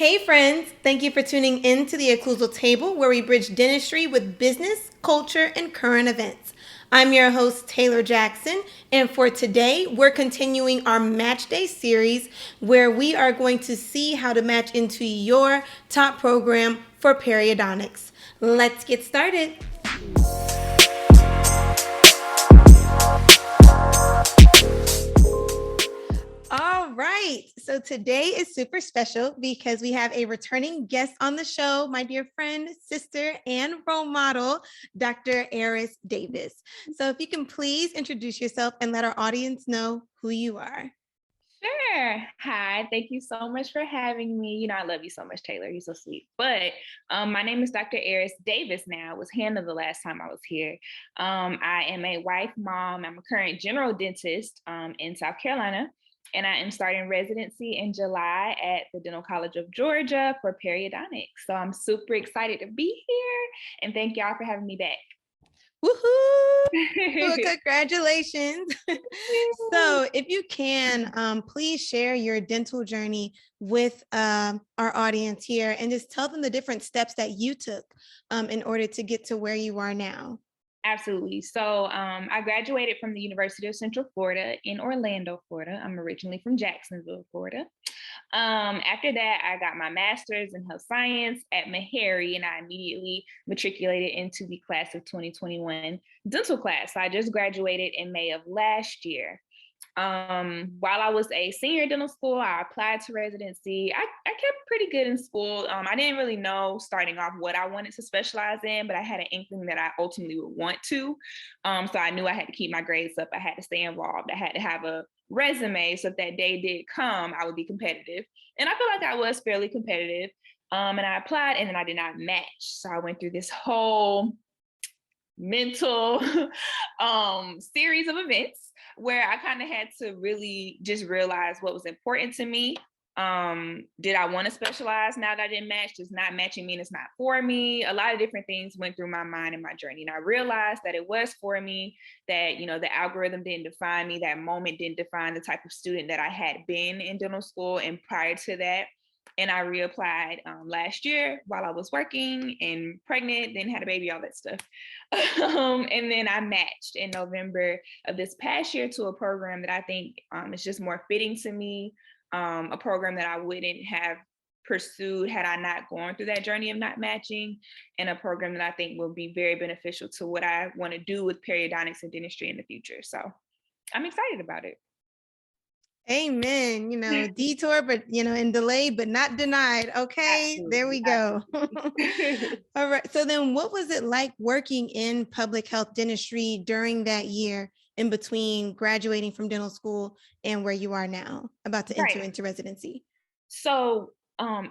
Hey friends, thank you for tuning in to the Occlusal Table where we bridge dentistry with business, culture, and current events. I'm your host, Taylor Jackson, and for today, we're continuing our Match Day series where we are going to see how to match into your top program for periodontics. Let's get started. All right. So today is super special because we have a returning guest on the show, my dear friend, sister, and role model, Dr. Aierress Davis. So if you can please introduce yourself and let our audience know who you are. Sure. Hi. Thank you so much for having me. I love you so much, Taylor. You're so sweet. But my name is Dr. Aierress Davis now. It was Hannah the last time I was here. I am a wife, mom. I'm a current general dentist in South Carolina. And I am starting residency in July at the Dental College of Georgia for periodontics. So I'm super excited to be here. And thank y'all for having me back. Woohoo! Congratulations. So, if you can, please share your dental journey with our audience here and just tell them the different steps that you took in order to get to where you are now. Absolutely. So I graduated from the University of Central Florida in Orlando, Florida. I'm originally from Jacksonville, Florida. After that, I got my master's in health science at Meharry, and I immediately matriculated into the class of 2021 dental class. So I just graduated in May of last year. While I was a senior in dental school, I applied to residency. I kept pretty good in school. I didn't really know starting off what I wanted to specialize in, but I had an inkling that I ultimately would want to. So I knew I had to keep my grades up. I had to stay involved. I had to have a resume so if that day did come, I would be competitive. And I feel like I was fairly competitive. And I applied and then I did not match. So I went through this whole mental series of events where I kind of had to really just realize what was important to me. Did I want to specialize now that I didn't match? Does not matching mean it's not for me? A lot of different things went through my mind and my journey. And I realized that it was for me, that, the algorithm didn't define me. That moment didn't define the type of student that I had been in dental school. And prior to that, and I reapplied last year while I was working and pregnant, then had a baby, all that stuff. And then I matched in November of this past year to a program that I think is just more fitting to me, a program that I wouldn't have pursued had I not gone through that journey of not matching, and a program that I think will be very beneficial to what I want to do with periodontics and dentistry in the future. So I'm excited about it. Amen. Detour, but and delayed, but not denied. Okay, there we Absolutely. go. Absolutely. All right. So then what was it like working in public health dentistry during that year in between graduating from dental school and where you are now, about to enter Right. into residency? So,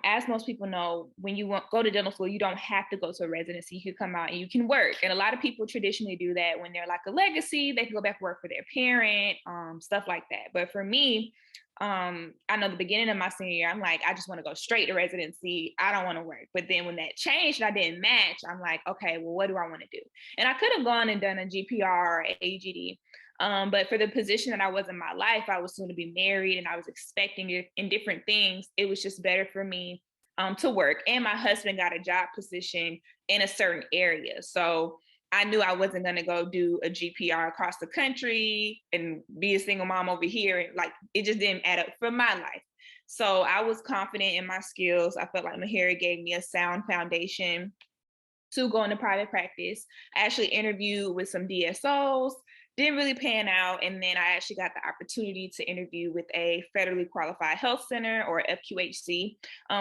as most people know, when you go to dental school, you don't have to go to a residency. You can come out and you can work. And a lot of people traditionally do that when they're like a legacy. They can go back to work for their parent, stuff like that. But for me, I know the beginning of my senior year, I'm like, I just want to go straight to residency. I don't want to work. But then when that changed and I didn't match, I'm like, okay, well, what do I want to do? And I could have gone and done a GPR or AGD. But for the position that I was in my life, I was soon to be married and I was expecting it in different things. It was just better for me to work. And my husband got a job position in a certain area. So I knew I wasn't going to go do a GPR across the country and be a single mom over here. Like, it just didn't add up for my life. So I was confident in my skills. I felt like Meharry gave me a sound foundation to go into private practice. I actually interviewed with some DSOs, didn't really pan out. And then I actually got the opportunity to interview with a federally qualified health center, or FQHC,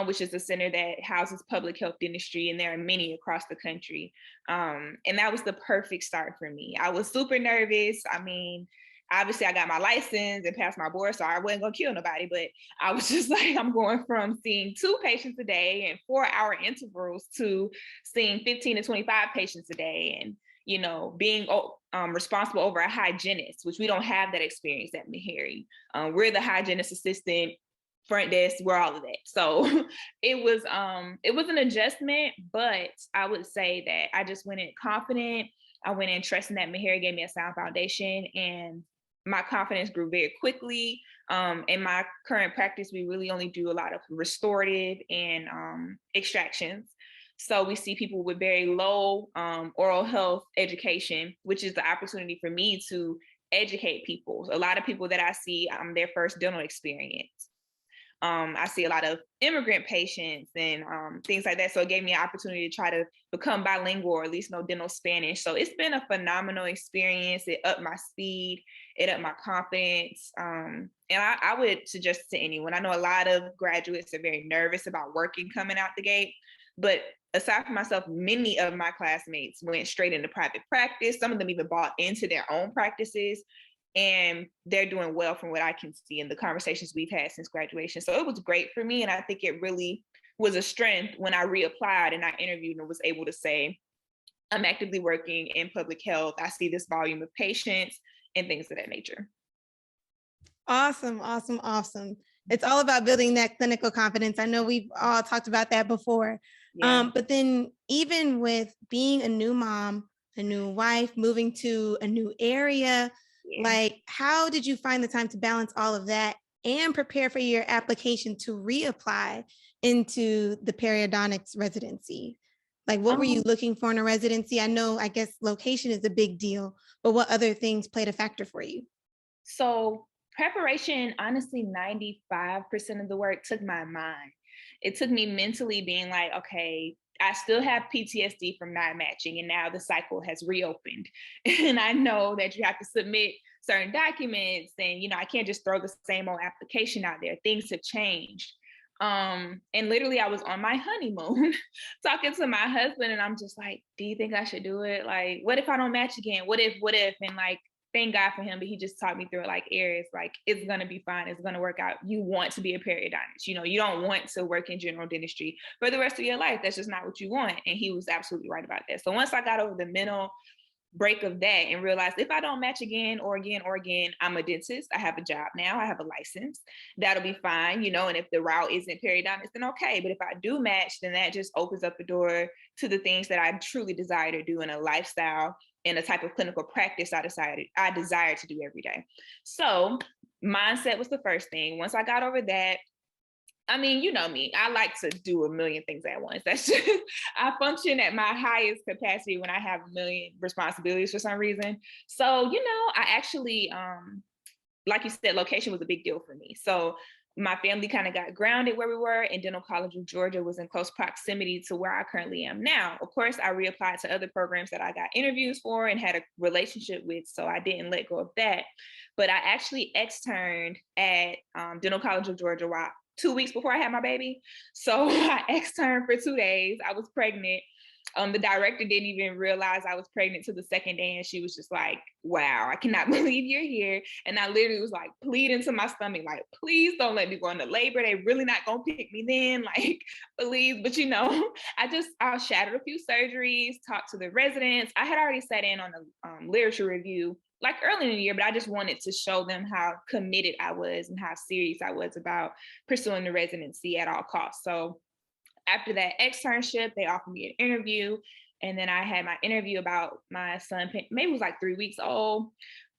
which is a center that houses public health dentistry. And there are many across the country. And that was the perfect start for me. I was super nervous. I mean, obviously I got my license and passed my board, so I wasn't gonna kill nobody, but I was just like, I'm going from seeing 2 patients a day and 4-hour intervals to seeing 15 to 25 patients a day, and being responsible over a hygienist, which we don't have that experience at Meharry. We're the hygienist assistant, front desk, we're all of that. So it was an adjustment, but I would say that I just went in confident. I went in trusting that Meharry gave me a sound foundation, and my confidence grew very quickly. In my current practice, we really only do a lot of restorative and extractions. So we see people with very low oral health education, which is the opportunity for me to educate people. A lot of people that I see, their first dental experience. I see a lot of immigrant patients and things like that. So it gave me an opportunity to try to become bilingual, or at least know dental Spanish. So it's been a phenomenal experience. It upped my speed, it upped my confidence. And I would suggest it to anyone. I know a lot of graduates are very nervous about working coming out the gate, but aside from myself, many of my classmates went straight into private practice. Some of them even bought into their own practices, and they're doing well from what I can see in the conversations we've had since graduation. So it was great for me. And I think it really was a strength when I reapplied and I interviewed and was able to say, I'm actively working in public health. I see this volume of patients and things of that nature. Awesome, awesome, awesome. It's all about building that clinical confidence. I know we've all talked about that before. Yeah. But then even with being a new mom, a new wife, moving to a new area, like how did you find the time to balance all of that and prepare for your application to reapply into the periodontics residency? Like what were you looking for in a residency? I know, I guess location is a big deal, but what other things played a factor for you? So preparation, honestly, 95% of the work took my mind. It took me mentally being like, okay, I still have PTSD from not matching, and now the cycle has reopened. And I know that you have to submit certain documents, and I can't just throw the same old application out there. Things have changed. And literally I was on my honeymoon talking to my husband, and I'm just like, do you think I should do it? Like, what if I don't match again? What if? And like, thank God for him, but he just taught me through it, like, Aierress, like, it's gonna be fine. It's gonna work out. You want to be a periodontist. You don't want to work in general dentistry for the rest of your life. That's just not what you want. And he was absolutely right about that. So once I got over the mental break of that and realized if I don't match again or again or again, I'm a dentist. I have a job now. I have a license. That'll be fine, And if the route isn't periodontist, then okay. But if I do match, then that just opens up the door to the things that I truly desire to do in a lifestyle and a type of clinical practice I desire to do every day. So mindset was the first thing. Once I got over that, I mean, you know me, I like to do a million things at once. That's just, I function at my highest capacity when I have a million responsibilities for some reason. So, I actually, like you said, location was a big deal for me. So my family kind of got grounded where we were, and Dental College of Georgia was in close proximity to where I currently am now. Of course, I reapplied to other programs that I got interviews for and had a relationship with, so I didn't let go of that. But I actually externed at Dental College of Georgia 2 weeks before I had my baby. So I externed for 2 days. I was pregnant. The director didn't even realize I was pregnant till the second day. And she was just like, wow, I cannot believe you're here. And I literally was like pleading to my stomach, like, please don't let me go into labor. They really not gonna pick me then, like, please. But I shattered a few surgeries, talked to the residents. I had already sat in on the literature review like early in the year, but I just wanted to show them how committed I was and how serious I was about pursuing the residency at all costs. So after that externship, they offered me an interview. And then I had my interview about my son, maybe it was like 3 weeks old.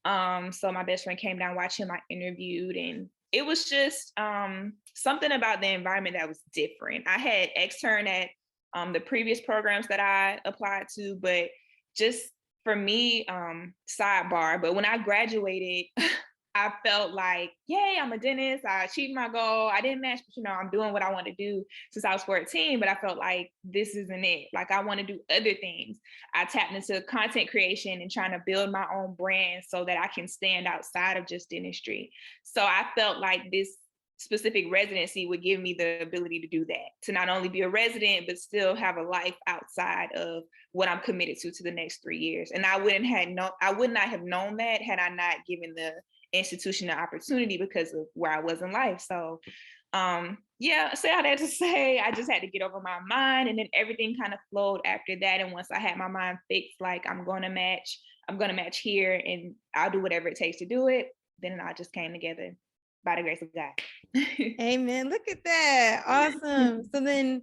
So my best friend came down, watched him, I interviewed, and it was just something about the environment that was different. I had externed at the previous programs that I applied to, but just for me, sidebar, but when I graduated, I felt like, yay, I'm a dentist. I achieved my goal. I didn't match, but I'm doing what I want to do since I was 14, but I felt like this isn't it. Like I want to do other things. I tapped into content creation and trying to build my own brand so that I can stand outside of just dentistry. So I felt like this specific residency would give me the ability to do that, to not only be a resident, but still have a life outside of what I'm committed to the next 3 years. And I would not have known that had I not given the institution the opportunity because of where I was in life. So say all that to say, I just had to get over my mind, and then everything kind of flowed after that. And once I had my mind fixed, like I'm going to match here and I'll do whatever it takes to do it, then it all just came together by the grace of God. Amen. Look at that. Awesome. So then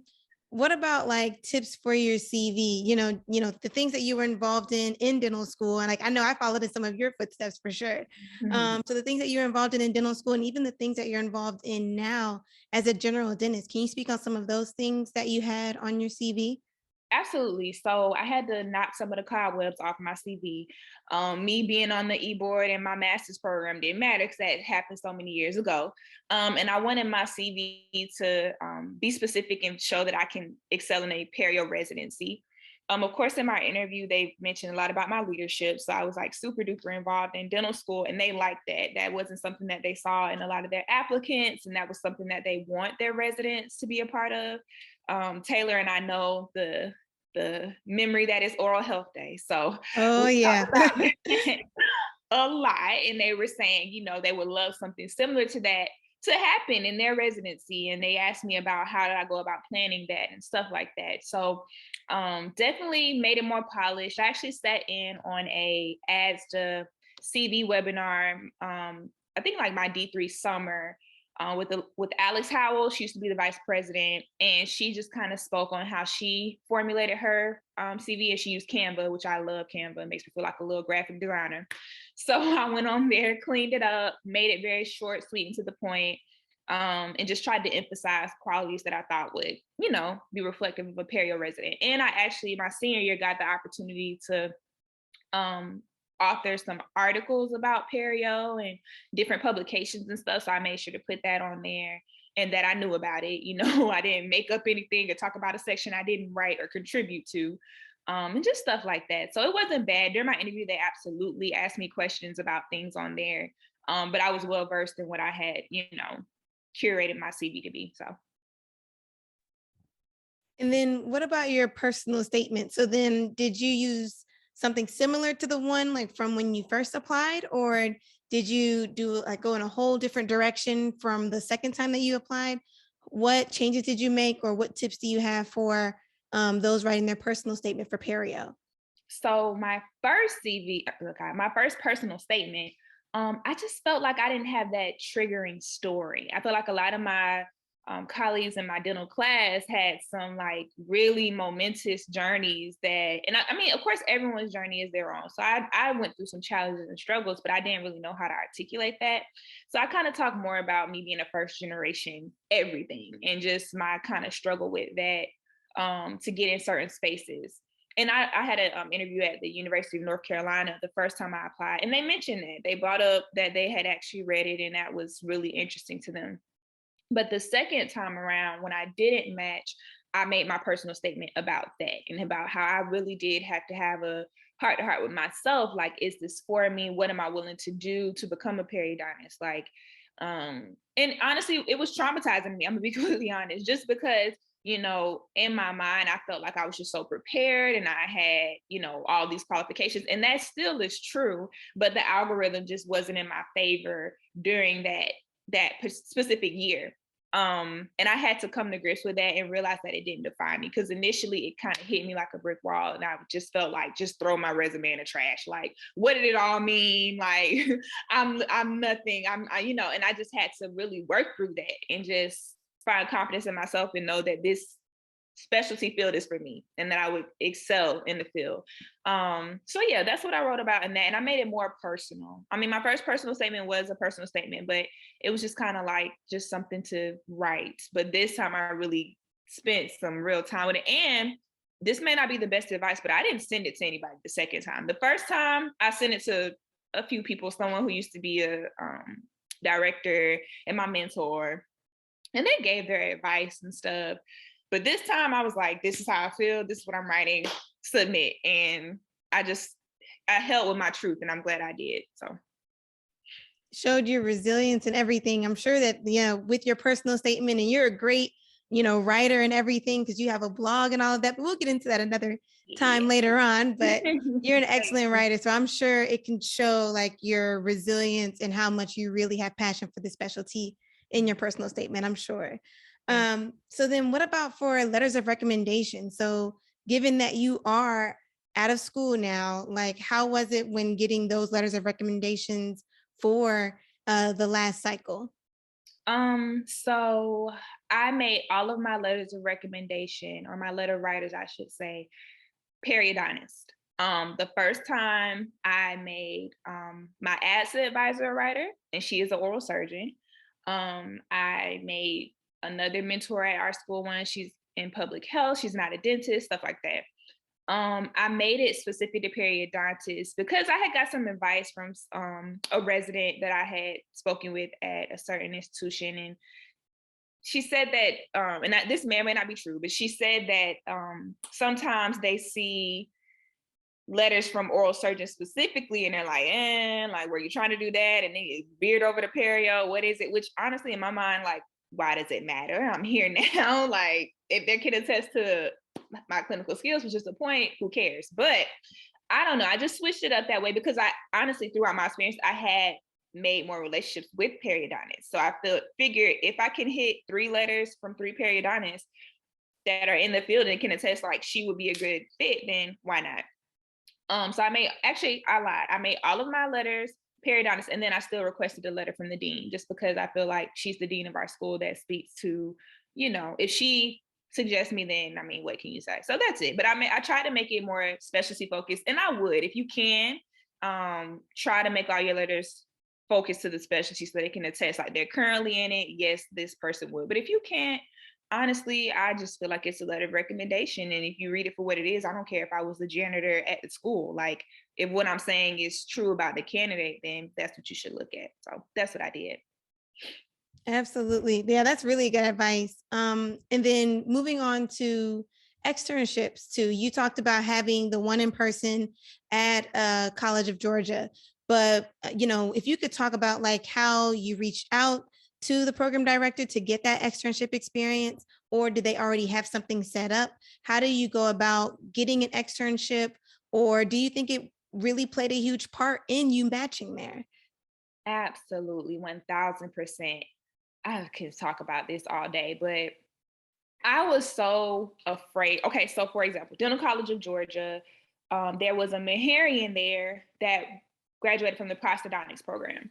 what about like tips for your CV? The things that you were involved in dental school, and like I know I followed in some of your footsteps for sure. So the things that you're involved in dental school, and even the things that you're involved in now as a general dentist, can you speak on some of those things that you had on your CV? Absolutely. So I had to knock some of the cobwebs off my CV. Me being on the e-board and my master's program didn't matter because that happened so many years ago. And I wanted my CV to be specific and show that I can excel in a perio residency. Of course, in my interview, they mentioned a lot about my leadership. So I was like super duper involved in dental school, and they liked that. That wasn't something that they saw in a lot of their applicants, and that was something that they want their residents to be a part of. Taylor and I know the memory that is Oral Health Day. So Oh we yeah. talked about that a lot, and they were saying, they would love something similar to that to happen in their residency. And they asked me about how did I go about planning that and stuff like that. So definitely made it more polished. I actually sat in on a ASDA CV webinar, I think like my D3 summer, with Alex Howell. She used to be the vice president, and she just kind of spoke on how she formulated her CV, and she used Canva, which I love Canva. It makes me feel like a little graphic designer. So I went on there, cleaned it up, made it very short, sweet, and to the point, and just tried to emphasize qualities that I thought would, be reflective of a perio resident. And I actually, my senior year, got the opportunity to author some articles about perio and different publications and stuff. So I made sure to put that on there and that I knew about it. I didn't make up anything or talk about a section I didn't write or contribute to, and just stuff like that. So it wasn't bad. During my interview, they absolutely asked me questions about things on there. But I was well versed in what I had, curated my CV to be. So. And then what about your personal statement? So then did you use something similar to the one like from when you first applied, or did you do like go in a whole different direction from the second time that you applied? What changes did you make, or what tips do you have for those writing their personal statement for perio? So my first CV, okay, my first personal statement, I just felt like I didn't have that triggering story. I feel like a lot of my colleagues in my dental class had some like really momentous journeys that, and I mean, of course, everyone's journey is their own. So I went through some challenges and struggles, but I didn't really know how to articulate that. So I kind of talk more about me being a first generation everything and just my kind of struggle with that, to get in certain spaces. And I had an interview at the University of North Carolina the first time I applied, and they mentioned that they brought up that they had actually read it, and that was really interesting to them. But the second time around, when I didn't match, I made my personal statement about that and about how I really did have to have a heart to heart with myself. Like, is this for me? What am I willing to do to become a periodontist? Like, and honestly, it was traumatizing me. I'm gonna be completely honest, just because in my mind, I felt like I was just so prepared and I had, all these qualifications. And that still is true, but the algorithm just wasn't in my favor during that specific year. And I had to come to grips with that and realize that it didn't define me, because initially it kind of hit me like a brick wall, and I just felt like just throw my resume in the trash. Like, what did it all mean? Like, I'm nothing. And I just had to really work through that and just find confidence in myself and know that this specialty field is for me and that I would excel in the field. So yeah, that's what I wrote about in that. And I made it more personal. I mean, my first personal statement was a personal statement, but it was just kind of like just something to write. But this time I really spent some real time with it. And this may not be the best advice, but I didn't send it to anybody the second time. The first time I sent it to a few people, someone who used to be a director and my mentor, and they gave their advice and stuff. But this time I was like, this is how I feel. This is what I'm writing, submit. And I held with my truth, and I'm glad I did. So. Showed your resilience and everything. I'm sure that, with your personal statement, and you're a great, writer and everything, because you have a blog and all of that, but we'll get into that another time Yeah. later on. But you're an excellent writer. So I'm sure it can show like your resilience and how much you really have passion for the specialty in your personal statement, I'm sure. So then what about for letters of recommendation? So given that you are out of school now, like how was it when getting those letters of recommendations for the last cycle? So I made all of my letters of recommendation, or my letter writers, I should say, periodontist. The first time I made my ASA advisor a writer, and she is an oral surgeon. I made another mentor at our school one. She's in public health. She's not a dentist, stuff like that. I made it specific to periodontists because I had got some advice from a resident that I had spoken with at a certain institution, and she said that, this may or may not be true, but she said that sometimes they see letters from oral surgeons specifically, and they're like, were you trying to do that? And they veered over to perio. What is it? Which honestly, in my mind, like, why does it matter? I'm here now. Like, if they can attest to my clinical skills, which is the point, who cares? But I don't know. I just switched it up that way because I honestly, throughout my experience, I had made more relationships with periodontists. So I figured if I can hit 3 letters from 3 periodontists that are in the field and can attest like she would be a good fit, then why not? So I lied. I made all of my letters periodontist, and then I still requested a letter from the dean just because I feel like she's the dean of our school that speaks to, if she suggests me, then I mean, what can you say? So that's it. But I try to make it more specialty focused, and I would, if you can, try to make all your letters focus to the specialty so they can attest like they're currently in it. Yes, this person would. But if you can't, honestly, I just feel like it's a letter of recommendation. And if you read it for what it is, I don't care if I was the janitor at the school. Like, if what I'm saying is true about the candidate, then that's what you should look at. So that's what I did. Absolutely. Yeah, that's really good advice. And then moving on to externships too. You talked about having the one in person at College of Georgia, but if you could talk about like how you reached out to the program director to get that externship experience, or did they already have something set up? How do you go about getting an externship, or do you think it really played a huge part in you matching there? Absolutely, 1000%. I could talk about this all day, but I was so afraid. Okay, so for example, Dental College of Georgia, there was a Maharian there that graduated from the prosthodontics program.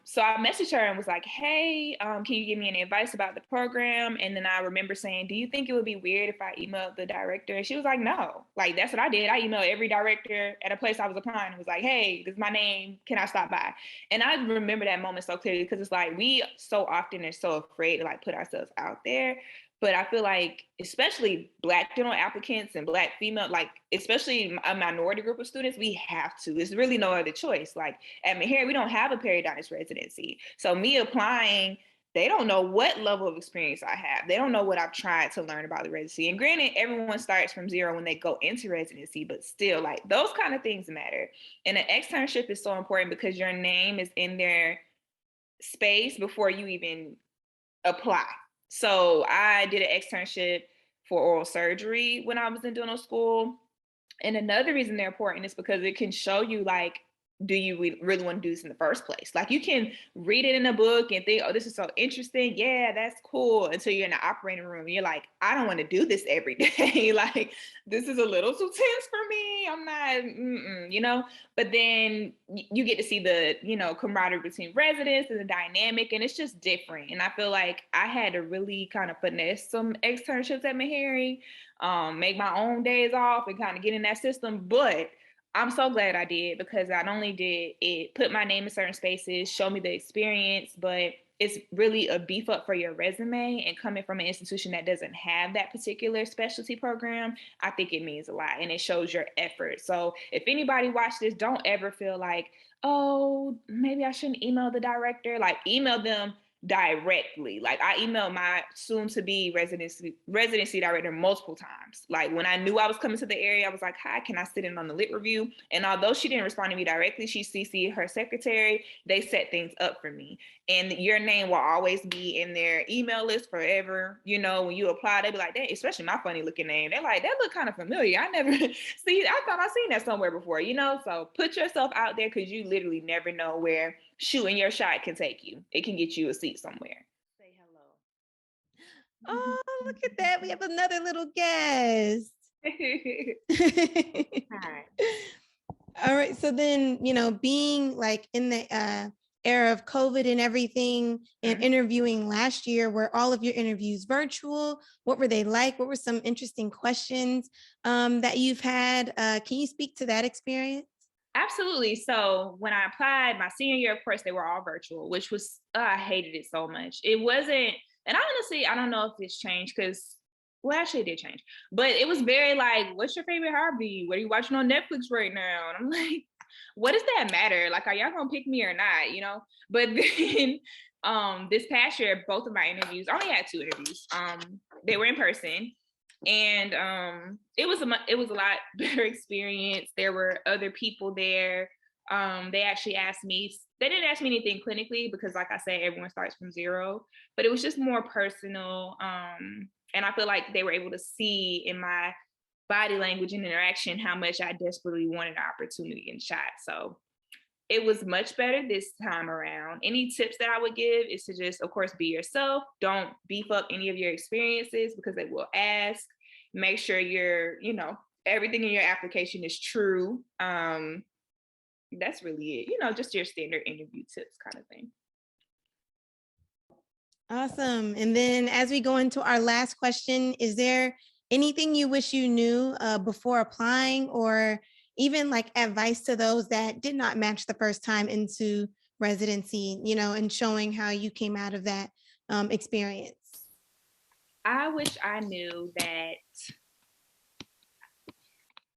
So I messaged her and was like, hey, can you give me any advice about the program? And then I remember saying, do you think it would be weird if I emailed the director? And she was like, no. Like, that's what I did. I emailed every director at a place I was applying and was like, hey, this is my name. Can I stop by? And I remember that moment so clearly because it's like we so often are so afraid to like put ourselves out there. But I feel like, especially Black dental applicants and Black female, like especially a minority group of students, we have to. There's really no other choice. Like at Meharry, we don't have a periodontist residency. So me applying, they don't know what level of experience I have. They don't know what I've tried to learn about the residency. And granted, everyone starts from zero when they go into residency, but still, like those kind of things matter. And an externship is so important because your name is in their space before you even apply. So I did an externship for oral surgery when I was in dental school. And another reason they're important is because it can show you like, do you really want to do this in the first place? Like you can read it in a book and think, oh, this is so interesting. Yeah, that's cool. Until you're in the operating room and you're like, I don't want to do this every day. Like this is a little too tense for me. I'm not, but then you get to see the, camaraderie between residents and the dynamic, and it's just different. And I feel like I had to really kind of finesse some externships at Meharry, make my own days off and kind of get in that system. But I'm so glad I did because not only did it put my name in certain spaces, show me the experience, but it's really a beef up for your resume. And coming from an institution that doesn't have that particular specialty program, I think it means a lot and it shows your effort. So if anybody watched this, don't ever feel like, oh, maybe I shouldn't email the director. Like email them directly. Like I emailed my soon to be residency director multiple times. Like when I knew I was coming to the area, I was like, hi, can I sit in on the lit review? And although she didn't respond to me directly, she CC'd her secretary. They set things up for me. And your name will always be in their email list forever. When you apply, they'll be like, that, especially my funny looking name. They're like, that look kind of familiar. I thought I seen that somewhere before, So put yourself out there because you literally never know where shooting your shot can take you. It can get you a seat somewhere. Say hello. Oh, look at that. We have another little guest. Hi. All right. So then, being like in the era of COVID and everything, and interviewing last year, were all of your interviews virtual? What were they like? What were some interesting questions that you've had? Can you speak to that experience? Absolutely. So when I applied my senior year, of course, they were all virtual, which was, I hated it so much. It wasn't, and honestly, I don't know if it's changed because, well, actually it did change, but it was very like, what's your favorite hobby? What are you watching on Netflix right now? And I'm like, what does that matter? Like, are y'all gonna pick me or not? You know? But then this past year, both of my interviews, I only had 2 interviews. They were in person. And it was a lot better experience. There were other people there. They actually asked me, they didn't ask me anything clinically because, like I said, everyone starts from zero, but it was just more personal. And I feel like they were able to see in my body language and interaction how much I desperately wanted an opportunity and shot. So it was much better this time around. Any tips that I would give is to just, of course, be yourself. Don't beef up any of your experiences because they will ask. Make sure everything in your application is true. That's really it, just your standard interview tips kind of thing. Awesome. And then as we go into our last question, is there anything you wish you knew before applying, or even like advice to those that did not match the first time into residency, and showing how you came out of that experience? I wish I knew that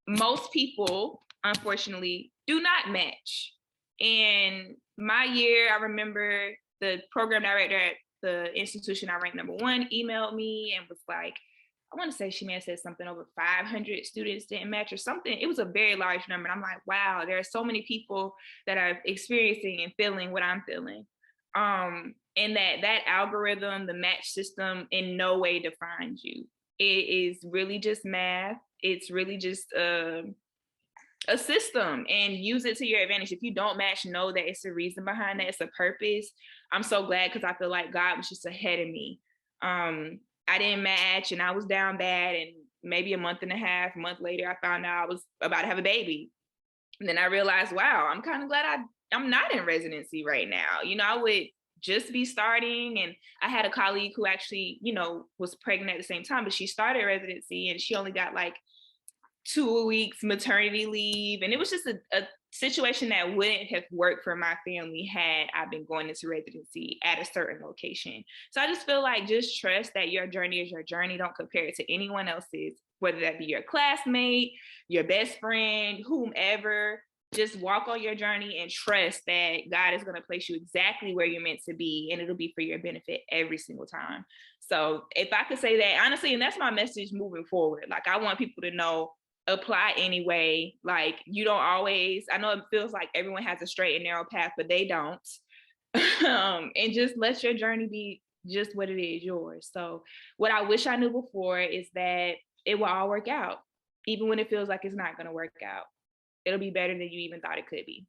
most people, unfortunately, do not match. And my year, I remember the program director at the institution I ranked #1 emailed me and was like, I want to say she may have said something over 500 students didn't match or something. It was a very large number. And I'm like, wow, there are so many people that are experiencing and feeling what I'm feeling. And that algorithm, the match system, in no way defines you. It is really just math. It's really just a system, and use it to your advantage. If you don't match, know that it's a reason behind that. It's a purpose. I'm so glad because I feel like God was just ahead of me. I didn't match and I was down bad, and maybe a month later, I found out I was about to have a baby. And then I realized, wow, I'm kind of glad I'm not in residency right now. I would just be starting, and I had a colleague who actually, was pregnant at the same time, but she started residency and she only got like 2 weeks maternity leave. And it was just a situation that wouldn't have worked for my family had I been going into residency at a certain location. So I just feel like just trust that your journey is your journey. Don't compare it to anyone else's, whether that be your classmate, your best friend, whomever. Just walk on your journey and trust that God is going to place you exactly where you're meant to be, and it'll be for your benefit every single time. So if I could say that honestly, and that's my message moving forward, like I want people to know, apply anyway. Like you don't always, I know it feels like everyone has a straight and narrow path, but they don't. And just let your journey be just what it is, yours. So what I wish I knew before is that it will all work out, even when it feels like it's not going to work out. It'll be better than you even thought it could be.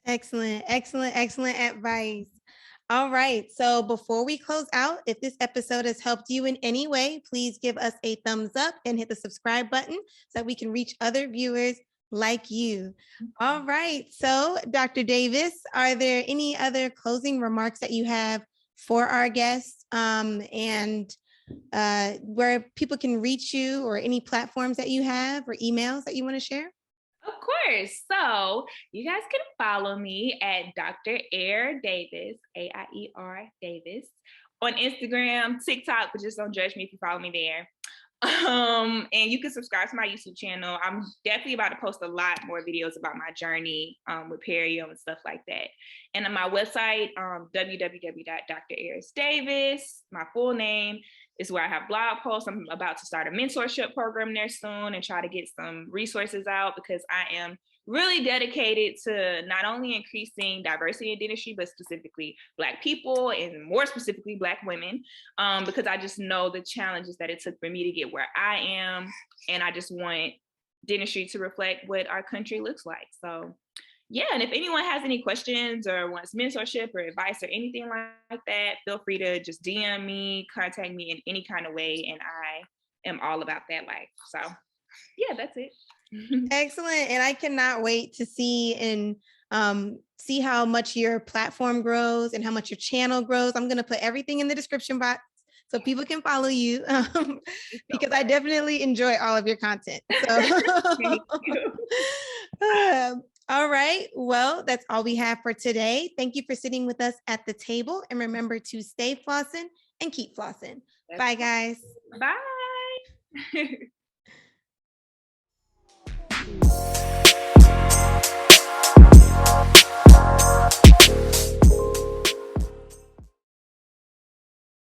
Excellent, excellent, excellent advice. All right. So before we close out, if this episode has helped you in any way, please give us a thumbs up and hit the subscribe button so that we can reach other viewers like you. All right. So Dr. Davis, are there any other closing remarks that you have for our guests, and where people can reach you, or any platforms that you have or emails that you want to share? Of course. So you guys can follow me at Dr. Aierress Davis, Aierress Davis, on Instagram, TikTok, but just don't judge me if you follow me there. And you can subscribe to my YouTube channel. I'm definitely about to post a lot more videos about my journey with perio and stuff like that. And on my website, www.draierressdavis, my full name, is where I have blog posts. I'm about to start a mentorship program there soon and try to get some resources out, because I am really dedicated to not only increasing diversity in dentistry, but specifically Black people, and more specifically Black women, because I just know the challenges that it took for me to get where I am. And I just want dentistry to reflect what our country looks like. So yeah, and if anyone has any questions or wants mentorship or advice or anything like that, feel free to just DM me, contact me in any kind of way, and I am all about that life. So yeah, that's it. Excellent. And I cannot wait to see and see how much your platform grows and how much your channel grows. I'm going to put everything in the description box so people can follow you, because I definitely enjoy all of your content. So, Thank you. all right. Well, that's all we have for today. Thank you for sitting with us at the table, and remember to stay flossing and keep flossing. Bye, guys. Bye.